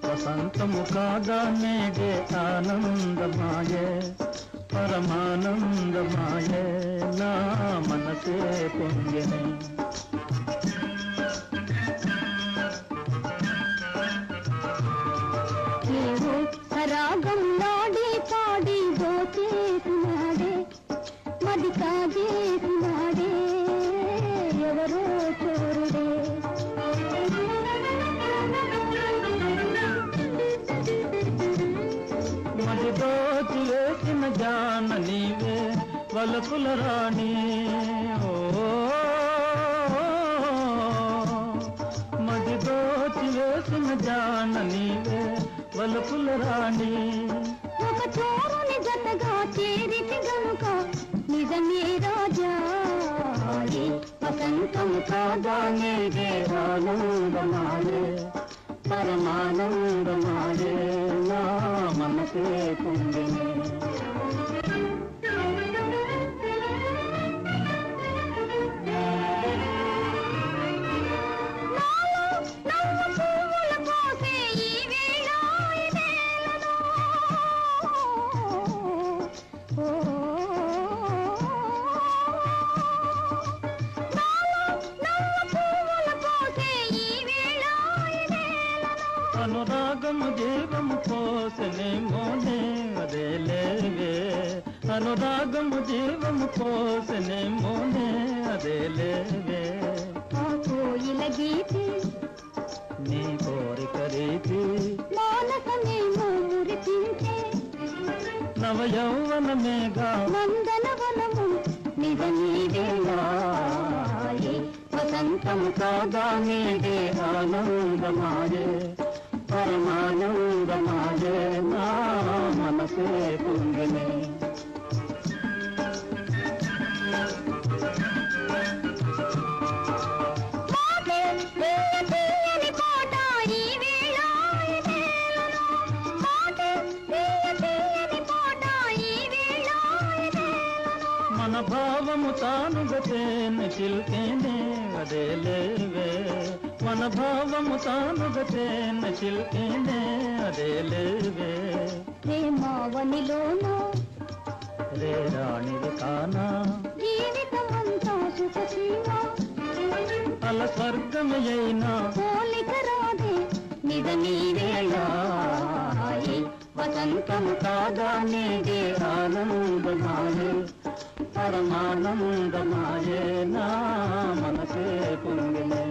వసంతము కాగా నేడే ఆనందమాయే పరమానందమాయే నా మనసే పొంగెనే రాగం నాడి పాడి దోచేసినాడే మది కాజేసినాడే ఎవరో చోరుడే మది దోచి వేసిన జాన నీవే వలపుల రాణి మది దోచి వేసిన జాన నీవే వలపుల రాణి ఒక చోరుని జతగా చేరితి గనుక నిజమే రాజా వసంతము కాగా నేడే ఆనందమాయే పరమానందమాయే నా మనసే పొందినే అనురాగము జీవము పోసనే మోనే అదే లేవే అనురాగము జీవము పోసనే మోనే అదే లేవే ఆ కోయిల గీతి నీ కోరిక రీతి మానసమే మురిపించే నవ యౌవనమేగా నందనవనము నిజమీవేలా వసంతము కాగా నేడే ఆనందమాయే పరమానందమాయే నా మనసే పొంగినే మన భావము తానుగా తేనె చిల్కేనే అదే లేవే మన భావము తానుగా తేనె చిల్కేనే అదే లేవే ప్రేమావనిలోనూ రే రాణివి కానా జీవితమంతా సుఖసీమా అల స్వర్గమయైనా పోలిక రాదే నిజమీవేళ వసంతము కాగా నేడే ఆనందమాయే పరమానందమాయే నా మనసే పొంగినే